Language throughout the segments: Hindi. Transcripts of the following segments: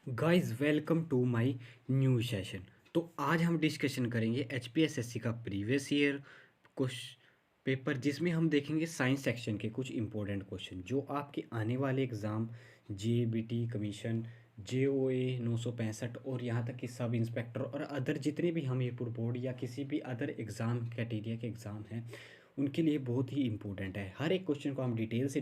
Guys welcome to my new session. तो आज हम डिस्कशन करेंगे एचपीएसएससी का प्रीवियस ईयर क्वेश्चन पेपर, जिसमें हम देखेंगे साइंस सेक्शन के कुछ इंपॉर्टेंट क्वेश्चन जो आपके आने वाले एग्ज़ाम जेबीटी कमीशन जेओए 965 और यहाँ तक कि सब इंस्पेक्टर और अदर जितने भी हमीरपुर बोर्ड या किसी भी अदर एग्ज़ाम कैटेगरी के एग्ज़ाम हैं उनके लिए बहुत ही इंपॉर्टेंट है। हर एक क्वेश्चन को हम डिटेल से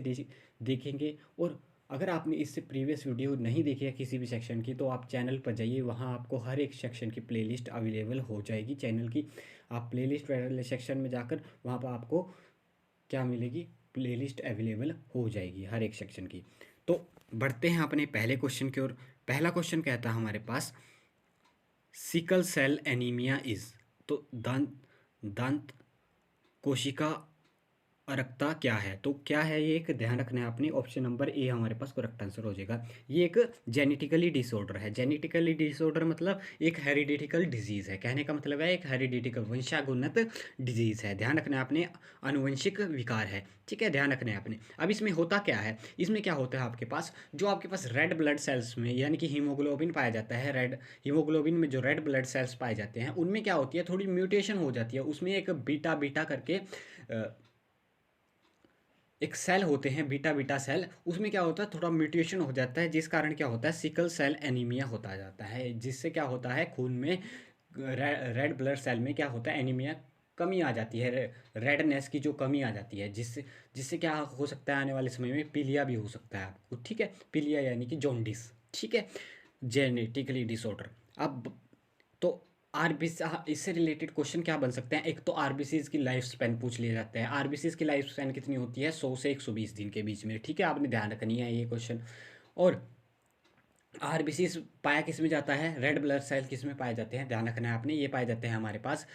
देखेंगे। और अगर आपने इससे प्रीवियस वीडियो नहीं देखी है किसी भी सेक्शन की, तो आप चैनल पर जाइए, वहाँ आपको हर एक सेक्शन की प्लेलिस्ट अवेलेबल हो जाएगी चैनल की। आप प्लेलिस्ट वाले सेक्शन में जाकर वहाँ पर आपको क्या मिलेगी, प्लेलिस्ट अवेलेबल हो जाएगी हर एक सेक्शन की। तो बढ़ते हैं अपने पहले क्वेश्चन की ओर। पहला क्वेश्चन कहता है हमारे पास, सिकल सेल एनीमिया इज, तो दंत कोशिका अरक्ता क्या है? तो क्या है ये? एक ध्यान रखना है आपने, ऑप्शन नंबर ए हमारे पास करेक्ट आंसर हो जाएगा। ये एक जेनेटिकली डिसऑर्डर है। जेनेटिकली डिसऑर्डर मतलब एक हेरिडिटिकल डिजीज़ है। कहने का मतलब है एक हेरिडिटिकल वंशानुगत डिजीज़ है। ध्यान रखना है आपने, अनुवंशिक विकार है। ठीक है, ध्यान रखना है आपने। अब इसमें होता क्या है, इसमें क्या होता है आपके पास, जो आपके पास रेड ब्लड सेल्स में यानी कि हीमोग्लोबिन पाया जाता है, रेड हीमोग्लोबिन में जो रेड ब्लड सेल्स पाए जाते हैं उनमें क्या होती है, थोड़ी म्यूटेशन हो जाती है। उसमें एक बीटा बीटा करके एक सेल होते हैं, बीटा बीटा सेल, उसमें क्या होता है, थोड़ा म्यूटेशन हो जाता है, जिस कारण क्या होता है, सिकल सेल एनीमिया होता जाता है। जिससे क्या होता है, खून में रेड ब्लड सेल में क्या होता है, एनीमिया कमी आ जाती है, रेडनेस की जो कमी आ जाती है, जिससे जिससे क्या हो सकता है, आने वाले समय में पीलिया भी हो सकता है आपको। ठीक है, पीलिया यानी कि जॉन्डिस। ठीक है, जेनेटिकली डिसऑर्डर। अब तो आरबीसी, इससे रिलेटेड क्वेश्चन क्या बन सकते हैं, एक तो आरबीसीज की लाइफ स्पैन पूछ लिया जाता है। आरबीसीज की लाइफ स्पैन कितनी होती है, 100 से 120 दिन के बीच में। ठीक है, आपने ध्यान रखनी है ये क्वेश्चन। और आरबीसीज पाया किस में जाता है, रेड ब्लड सेल किस में पाए जाते हैं, ध्यान रखना है आपने, ये पाए जाते हैं हमारे पास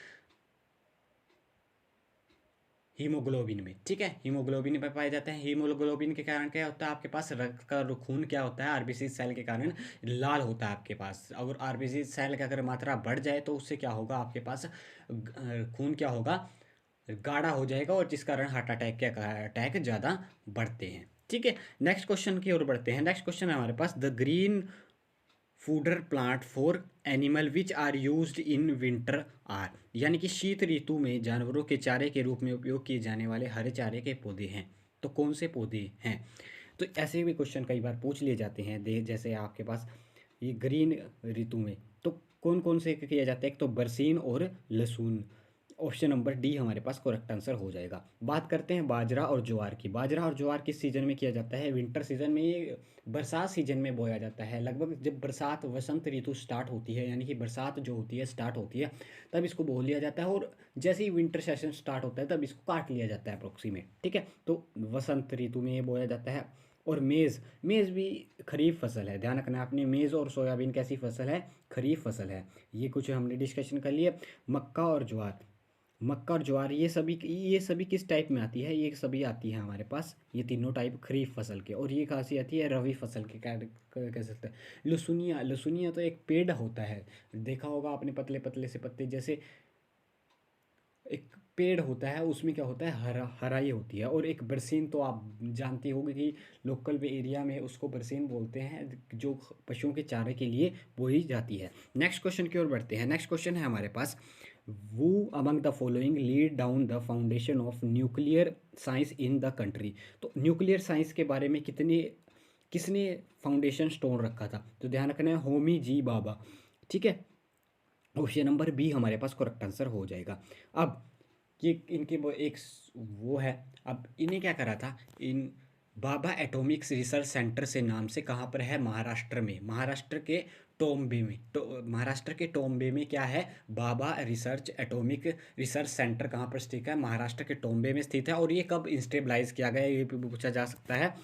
हीमोग्लोबिन में। ठीक है, हीमोग्लोबिन में पाए जाते हैं। हीमोग्लोबिन के कारण क्या होता है, आपके पास रक्त का खून क्या होता है, आरबीसी सेल के कारण लाल होता है आपके पास। अगर आरबीसी सेल की अगर मात्रा बढ़ जाए तो उससे क्या होगा, आपके पास खून क्या होगा, गाढ़ा हो जाएगा, और जिस कारण हार्ट अटैक के अटैक ज़्यादा बढ़ते हैं। ठीक है, नेक्स्ट क्वेश्चन की ओर बढ़ते हैं। नेक्स्ट क्वेश्चन है हमारे पास, the green fodder plant for animal which are used in winter are, यानी कि शीत ऋतु में जानवरों के चारे के रूप में उपयोग किए जाने वाले हरे चारे के पौधे हैं। तो कौन से पौधे हैं? तो ऐसे भी क्वेश्चन कई बार पूछ लिए जाते हैं। दे जैसे आपके पास ये ग्रीन ऋतु में तो कौन कौन से किया जाता है, एक तो बरसीन और लहसुन। ऑप्शन नंबर डी हमारे पास करेक्ट आंसर हो जाएगा। बात करते हैं बाजरा और ज्वार की। बाजरा और ज्वार किस सीजन में किया जाता है, विंटर सीजन में। ये बरसात सीजन में बोया जाता है। लगभग जब बरसात वसंत ऋतु स्टार्ट होती है, यानी कि बरसात जो होती है स्टार्ट होती है, तब इसको बो लिया जाता है। और जैसे ही विंटर सेशन स्टार्ट होता है तब इसको काट लिया जाता है अप्रोक्सीमेट। ठीक है, तो वसंत ऋतु में ये बोया जाता है। और मेज़, मेज़ भी खरीफ फसल है। ध्यान रखना आपने, मेज़ और सोयाबीन कैसी फसल है, खरीफ फसल है। ये कुछ हमने डिस्कशन कर लिए। मक्का और ज्वार, मक्का और ज्वार ये सभी किस टाइप में आती है, ये सभी आती है हमारे पास, ये तीनों टाइप खरीफ फसल के। और ये कहाँ से आती है, रवि फसल के, कह सकते हैं। लहसुनिया, लहसुनिया तो एक पेड़ होता है, देखा होगा आपने, पतले पतले से पत्ते जैसे एक पेड़ होता है, उसमें क्या होता है, हरा हराई होती है। और एक बरसीन तो आप जानते होंगे कि लोकल एरिया में उसको बरसीन बोलते हैं, जो पशुओं के चारे के लिए बोई जाती है। नेक्स्ट क्वेश्चन की ओर बढ़ते हैं। नेक्स्ट क्वेश्चन है हमारे पास, वो among the following lead down the foundation of nuclear science in the country. तो न्यूक्लियर साइंस के बारे में किसने फाउंडेशन स्टोन रखा था? तो ध्यान रखना है, होमी जी बाबा। ठीक है, ऑप्शन नंबर बी हमारे पास करेक्ट आंसर हो जाएगा। अब ये इनके वो एक वो है। अब इन्हें क्या करा था, इन बाबा एटॉमिक्स रिसर्च सेंटर से नाम से, कहाँ पर है, महाराष्ट्र में। महाराष्ट्र के टोम्बे में, महाराष्ट्र के टोम्बे में क्या है, बाबा रिसर्च एटॉमिक रिसर्च सेंटर कहाँ पर स्थित है, महाराष्ट्र के टोम्बे में स्थित है। और ये कब इंस्टेबलाइज किया गया, ये भी पूछा जा सकता है।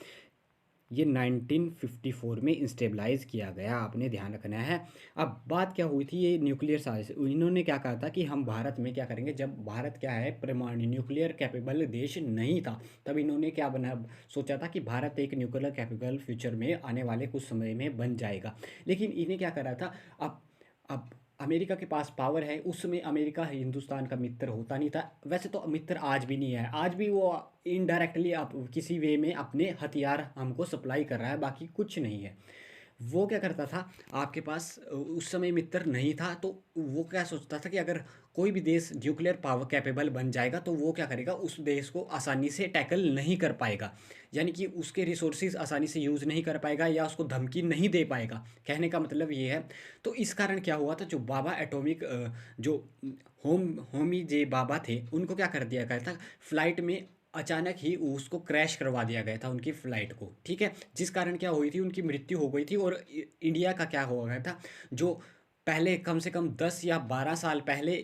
ये 1954 में इंस्टेबलाइज किया गया, आपने ध्यान रखना है। अब बात क्या हुई थी, ये न्यूक्लियर साइंस, इन्होंने क्या कहा था कि हम भारत में क्या करेंगे, जब भारत क्या है, परमाणु न्यूक्लियर कैपेबल देश नहीं था, तब इन्होंने क्या बना, सोचा था कि भारत एक न्यूक्लियर कैपेबल फ्यूचर में आने वाले कुछ समय में बन जाएगा। लेकिन इन्हें क्या करा था, अब अमेरिका के पास पावर है, उसमें अमेरिका हिंदुस्तान का मित्र होता नहीं था। वैसे तो मित्र आज भी नहीं है, आज भी वो इनडायरेक्टली आप किसी वे में अपने हथियार हमको सप्लाई कर रहा है, बाकी कुछ नहीं है। वो क्या करता था, आपके पास उस समय मित्र नहीं था, तो वो क्या सोचता था कि अगर कोई भी देश न्यूक्लियर पावर कैपेबल बन जाएगा तो वो क्या करेगा, उस देश को आसानी से टैकल नहीं कर पाएगा, यानी कि उसके रिसोर्सेज आसानी से यूज़ नहीं कर पाएगा या उसको धमकी नहीं दे पाएगा, कहने का मतलब ये है। तो इस कारण क्या हुआ था, जो बाबा एटॉमिक जो होमी जे बाबा थे, उनको क्या कर दिया गया था, फ्लाइट में अचानक ही उसको क्रैश करवा दिया गया था उनकी फ़्लाइट को, ठीक है? जिस कारण क्या हुई थी, उनकी मृत्यु हो गई थी। और इंडिया का क्या हो गया था, जो पहले कम से कम 10 या 12 साल पहले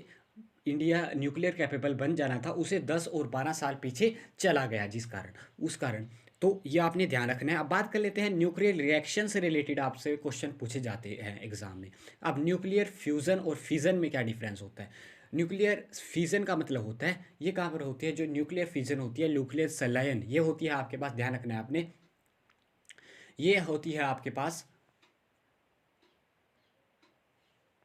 इंडिया न्यूक्लियर कैपेबल बन जाना था, उसे 10 और 12 साल पीछे चला गया, जिस कारण, उस कारण। तो ये आपने ध्यान रखना है। अब बात कर लेते हैं न्यूक्लियर रिएक्शन से रिलेटेड, आपसे क्वेश्चन पूछे जाते हैं एग्जाम में। अब न्यूक्लियर फ्यूज़न और फिज़न में क्या डिफरेंस होता है? न्यूक्लियर फिजन का मतलब होता है, ये कहाँ पर होती है, जो न्यूक्लियर फिजन होती है, न्यूक्लियर संलयन, ये होती है आपके पास, ध्यान रखना है आपने, ये होती है आपके पास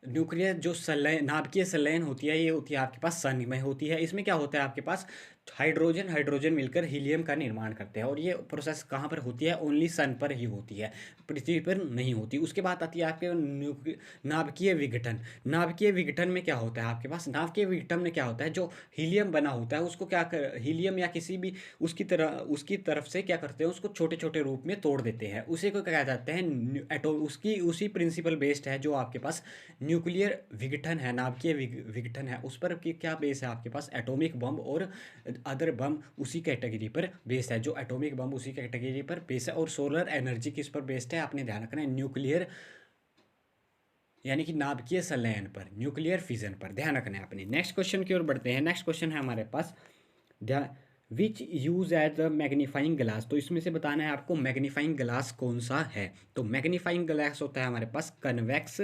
न्यूक्लियर जो संलयन, नाभिकीय संलयन होती है, ये होती है आपके पास सन में होती है। इसमें क्या होता है आपके पास, हाइड्रोजन हाइड्रोजन मिलकर हीलियम का निर्माण करते हैं, और ये प्रोसेस कहाँ पर होती है, ओनली सन पर ही होती है, पृथ्वी पर नहीं होती। उसके बाद आती है आपके नाभिकीय विघटन। नाभिकीय विघटन में क्या होता है आपके पास, नाभिकीय विघटन में क्या होता है, जो हीलियम बना होता है उसको क्या कर, हीलियम या किसी भी उसकी तरफ से क्या करते हैं, उसको छोटे छोटे रूप में तोड़ देते हैं, उसे को क्या कहते हैं, एटो उसकी उसी प्रिंसिपल बेस्ड है जो आपके पास न्यूक्लियर विघटन है, नाभिकीय विघटन है, उस पर क्या बेस है आपके पास, एटॉमिक बम और अदर बम उसी कैटेगरी पर बेस्ड है, जो एटॉमिक बम उसी कैटेगरी पर बेस्ड है। और सोलर एनर्जी किस पर बेस्ड है, आपने ध्यान रखना है, न्यूक्लियर यानी कि नाभिकीय संलयन पर, न्यूक्लियर फिजन पर, ध्यान रखना है आपने। नेक्स्ट क्वेश्चन की ओर बढ़ते हैं। नेक्स्ट क्वेश्चन है हमारे पास, ध्यान, which use as the magnifying glass. तो इसमें से बताना है आपको मैग्नीफाइंग ग्लास कौन सा है। तो मैग्नीफाइंग ग्लास होता है हमारे पास कन्वेक्स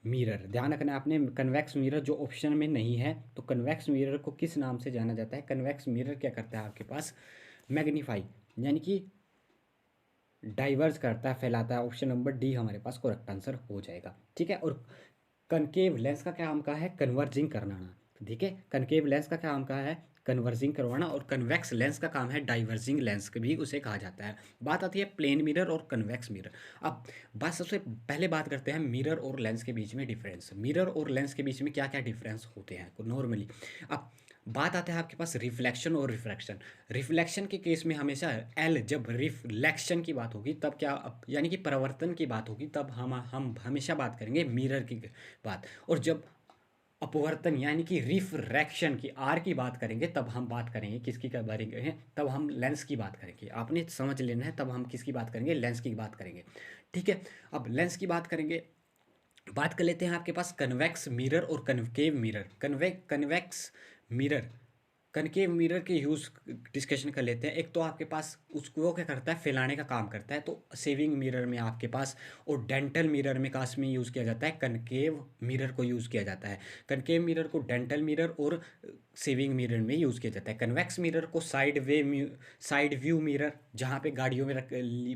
मिरर, ध्यान रखना है आपने, कन्वेक्स मिरर जो ऑप्शन में नहीं है। तो कन्वेक्स मिरर को किस नाम से जाना जाता है, कन्वेक्स मिरर क्या करता है आपके पास, मैग्नीफाई यानी कि डाइवर्स करता है, फैलाता है। ऑप्शन नंबर डी हमारे पास करेक्ट आंसर हो जाएगा, ठीक है। और कनकेव लेंस का क्या काम का है, कन्वर्जिंग करवाना, ठीक है। कनकेव लेंस का क्या काम का है, कन्वर्जिंग करवाना। और कन्वेक्स लेंस का काम है डाइवर्जिंग लेंस भी उसे कहा जाता है। बात आती है प्लेन मिरर और कन्वेक्स मिरर। अब बात सबसे पहले बात करते हैं मिरर और लेंस के बीच में डिफरेंस। मिरर और लेंस के बीच में क्या क्या डिफरेंस होते हैं नॉर्मली। अब बात आता है आपके पास रिफ्लेक्शन और रिफ्रैक्शन। रिफ्लेक्शन के केस में हमेशा एल, जब रिफ्लेक्शन की बात होगी तब क्या, यानी कि परावर्तन की बात होगी, तब हम हमेशा बात करेंगे मिरर की बात। और जब अपवर्तन यानी कि रिफ्रैक्शन की, आर की बात करेंगे, तब हम बात करेंगे किसकी का बारे में, तब हम लेंस की बात करेंगे। आपने समझ लेना है, तब हम किसकी बात करेंगे, लेंस की बात करेंगे, ठीक है। अब लेंस की बात करेंगे, बात कर लेते हैं आपके पास कन्वेक्स मिरर और concave mirror. Convex mirror, concave mirror के यूज़ डिस्कशन कर लेते हैं। एक तो आपके पास उसको वो क्या करता है, फैलाने का काम करता है, तो सेविंग मिरर में आपके पास, और डेंटल मिरर में कास्ट में यूज़ किया जाता है, कनकेव मिरर को यूज़ किया जाता है। कनकेव मिरर को डेंटल मिरर और सेविंग मिरर में यूज़ किया जाता है। कन्वेक्स मिरर को साइड व्यू मिरर, जहाँ पे गाड़ियों में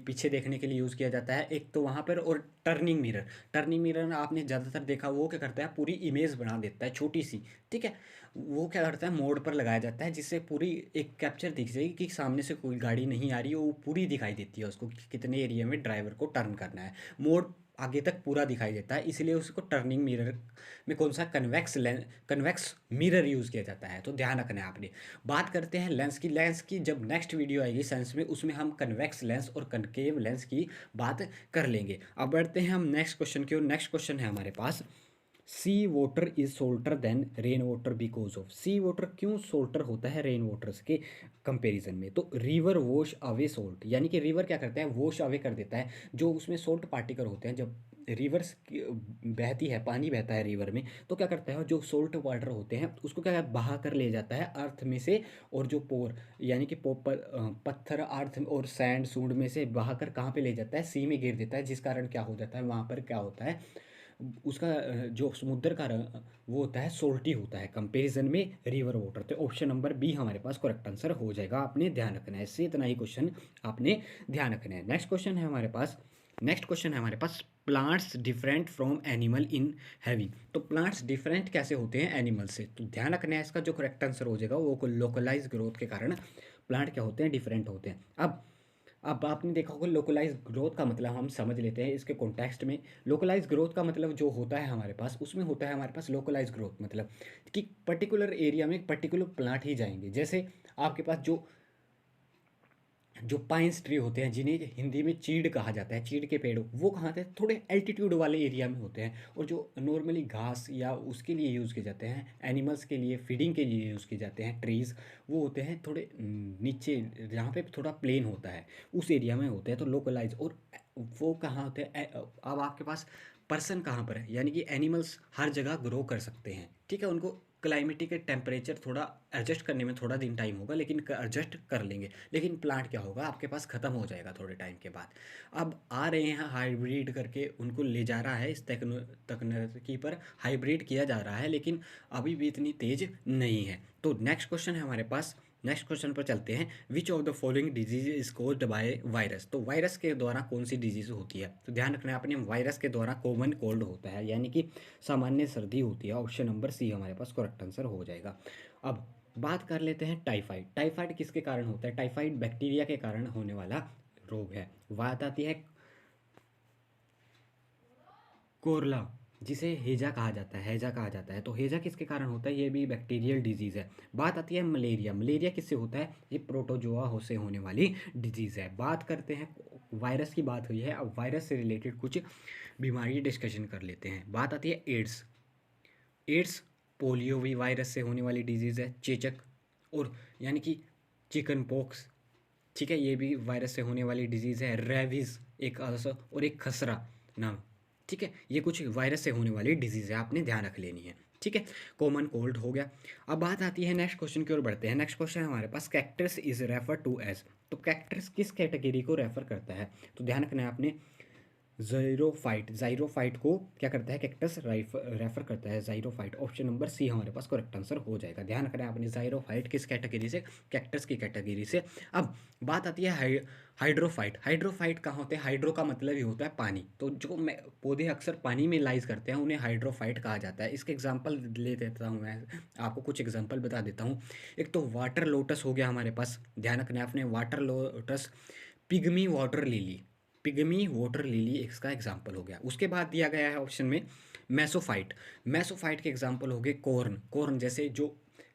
पीछे देखने के लिए यूज़ किया जाता है एक तो वहाँ पर। और टर्निंग मिरर, टर्निंग मिरर आपने ज़्यादातर देखा, वो क्या करता है, पूरी इमेज बना देता है छोटी सी, ठीक है। वो क्या करता है, मोड पर लगाया जाता है, जिससे पूरी एक कैप्चर दिख जाएगी कि सामने से कोई गाड़ी नहीं आ रही है, वो पूरी दिखाई देती है उसको कि कितने एरिया में ड्राइवर को टर्न करना है। मोड आगे तक पूरा दिखाई देता है, इसलिए उसको टर्निंग मिरर में कौन सा, कन्वेक्स मिरर यूज़ किया जाता है। तो ध्यान रखना है आपने। बात करते हैं लेंस की। लेंस की जब नेक्स्ट वीडियो आएगी साइंस में, उसमें हम कन्वेक्स लेंस और कनकेव लेंस की बात कर लेंगे। अब बढ़ते हैं हम नेक्स्ट क्वेश्चन की ओर। नेक्स्ट क्वेश्चन है हमारे पास, sea water is saltier than rain water because of. Sea water क्यों सोल्टर होता है रेन वाटर्स के कंपैरिजन में। तो रिवर वॉश अवे सोल्ट, यानी कि रिवर क्या करता है, वॉश अवे कर देता है जो उसमें सोल्ट पार्टिकल होते हैं। जब रिवर्स बहती है, पानी बहता है रिवर में, तो क्या करता है, जो सोल्ट वाटर होते हैं उसको क्या बहा कर ले जाता है अर्थ में से। और जो पोर यानी कि पत्थर अर्थ और सैंड सूंड में से बहा कर कहाँ पे ले जाता है, सी में गिर देता है, जिस कारण क्या हो जाता है, वहाँ पर क्या होता है, उसका जो समुद्र का रंग वो होता है सोल्टी होता है कंपैरिजन में रिवर वाटर। तो ऑप्शन नंबर बी हमारे पास करेक्ट आंसर हो जाएगा। आपने ध्यान रखना है, इससे इतना ही क्वेश्चन आपने ध्यान रखना है। नेक्स्ट क्वेश्चन है हमारे पास, नेक्स्ट क्वेश्चन है हमारे पास, plants different from animal in having. तो प्लांट्स डिफरेंट कैसे होते हैं एनिमल से, तो ध्यान रखना है, इसका जो करेक्ट आंसर हो जाएगा वो लोकलाइज ग्रोथ के कारण प्लांट क्या होते हैं, डिफरेंट होते हैं। अब अब आपने देखा होगा लोकलाइज ग्रोथ का मतलब हम समझ लेते हैं इसके कॉन्टेक्स्ट में। लोकलाइज ग्रोथ का मतलब जो होता है हमारे पास, उसमें होता है हमारे पास लोकलाइज ग्रोथ मतलब कि पर्टिकुलर एरिया में पर्टिकुलर प्लांट ही जाएंगे। जैसे आपके पास जो जो पाइन्स ट्री होते हैं, जिन्हें हिंदी में चीड़ कहा जाता है, चीड़ के पेड़, वो कहाँ होते हैं, थोड़े एल्टीट्यूड वाले एरिया में होते हैं। और जो नॉर्मली घास या उसके लिए यूज़ किए जाते हैं, एनिमल्स के लिए फीडिंग के लिए यूज़ किए जाते हैं ट्रीज़, वो होते हैं थोड़े नीचे, जहाँ पे थोड़ा प्लेन होता है, उस एरिया में होते हैं। तो लोकलाइज, और वो कहाँ होते हैं अब आपके पास पर्सन कहाँ पर है, यानी कि एनिमल्स हर जगह ग्रो कर सकते हैं, ठीक है। उनको क्लाइमेटिक टेम्परेचर थोड़ा एडजस्ट करने में थोड़ा दिन टाइम होगा, लेकिन एडजस्ट कर लेंगे। लेकिन प्लांट क्या होगा, आपके पास ख़त्म हो जाएगा थोड़े टाइम के बाद। अब आ रहे हैं हाइब्रिड करके, उनको ले जा रहा है इस तकनीकी पर, हाइब्रिड किया जा रहा है, लेकिन अभी भी इतनी तेज़ नहीं है। तो नेक्स्ट क्वेश्चन है हमारे पास, नेक्स्ट क्वेश्चन पर चलते हैं। Which of the following disease is caused by virus. तो वायरस के द्वारा कौन सी डिजीज होती है, तो ध्यान रखना है आपने, वायरस के द्वारा कॉमन कोल्ड होता है, यानी कि सामान्य सर्दी होती है। ऑप्शन नंबर सी हमारे पास करेक्ट आंसर हो जाएगा। अब बात कर लेते हैं टाइफाइड। टाइफाइड किसके कारण होता है, टाइफाइड बैक्टीरिया के कारण होने वाला रोग है। बात आती है कोरला, जिसे हेजा कहा जाता है, हैजा कहा जाता है। तो हेजा किसके कारण होता है, ये भी बैक्टीरियल डिजीज़ है। बात आती है मलेरिया। मलेरिया किससे होता है, ये प्रोटोजोआ से होने वाली डिजीज़ है। बात करते हैं, वायरस की बात हुई है, अब वायरस से रिलेटेड कुछ बीमारी डिस्कशन कर लेते हैं। बात आती है एड्स। एड्स पोलियो भी वायरस से होने वाली डिजीज़ है, चेचक, और यानी कि चिकन पॉक्स, ठीक है, ये भी वायरस से होने वाली डिजीज़ है। रेबीज़ एक और एक खसरा नाम, ठीक है, ये कुछ वायरस से होने वाली डिजीज़ है, आपने ध्यान रख लेनी है, ठीक है। कॉमन कोल्ड हो गया। अब बात आती है नेक्स्ट क्वेश्चन की ओर बढ़ते हैं। नेक्स्ट क्वेश्चन हमारे पास, cactus is refer to as. तो कैक्टस किस कैटेगरी को रेफर करता है, तो ध्यान रखना है आपने, ज़ाइरोफाइट, ज़ाइरोफाइट को क्या करता है, कैक्टस रेफर करता है, ज़ाइरोफाइट। ऑप्शन नंबर सी हमारे पास करेक्ट आंसर हो जाएगा। ध्यान रखना है आपने, ज़ाइरोफाइट किस कैटेगरी से, कैक्टस की कैटेगरी से। अब बात आती है हाइड्रोफाइट। हाइड्रोफाइट कहाँ होते हैं, हाइड्रो का मतलब ही होता है पानी, तो जो पौधे अक्सर पानी में लाइज करते हैं उन्हें हाइड्रोफाइट कहा जाता है। इसके एग्जाम्पल ले देता हूँ मैं, आपको कुछ एग्जाम्पल बता देता हूँ। एक तो वाटर लोटस हो गया हमारे पास, ध्यान रखना है आपने, water lotus. Pygmy water lily, pygmy water lily इसका एग्जाम्पल हो गया। उसके बाद दिया गया है ऑप्शन में मैसोफाइट। मैसोफाइट के एग्जाम्पल हो गए कॉर्न। कॉर्न जैसे जो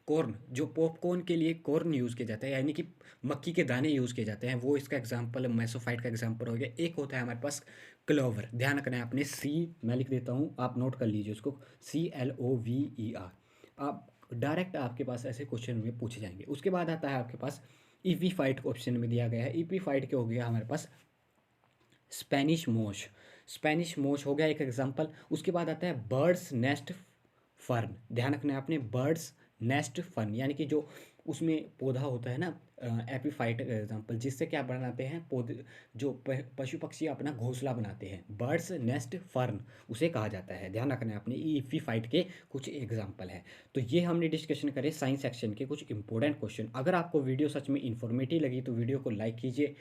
कॉर्न, जो पॉपकॉर्न के लिए कॉर्न यूज़ किया जाता है, यानी कि मक्की के दाने यूज़ किए जाते हैं, वो इसका एग्जाम्पल, मैसोफाइट का एग्जाम्पल हो गया। एक होता है हमारे पास क्लोवर। ध्यान रखना है आपने, सी मैं लिख देता हूँ, आप नोट कर लीजिए उसको, CLOVER। आप डायरेक्ट आपके पास ऐसे क्वेश्चन में पूछे जाएंगे। उसके बाद आता है आपके पास ईपीफाइट, ऑप्शन में दिया गया है। ईपीफाइट के हो गया हमारे पास स्पेनिश मोश। स्पेनिश मोश हो गया एक एग्जांपल। उसके बाद आता है बर्ड्स नेस्ट फर्न। ध्यान रखना है आपने, बर्ड्स नेस्ट फर्न, यानी कि जो उसमें पौधा होता है ना, एपीफाइट एग्जांपल, जिससे क्या बनाते हैं पौधे, जो पशु पक्षी अपना घोंसला बनाते हैं, बर्ड्स नेस्ट फर्न उसे कहा जाता है। ध्यान रखना है आपने, एपीफाइट के कुछ एग्जांपल हैं। तो ये हमने डिस्कशन करे साइंस सेक्शन के कुछ इंपॉर्टेंट क्वेश्चन। अगर आपको वीडियो सच में इन्फॉर्मेटिव लगी तो वीडियो को लाइक कीजिए,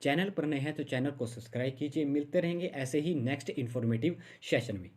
चैनल पर नए हैं तो चैनल को सब्सक्राइब कीजिए। मिलते रहेंगे ऐसे ही नेक्स्ट इन्फॉर्मेटिव सेशन में।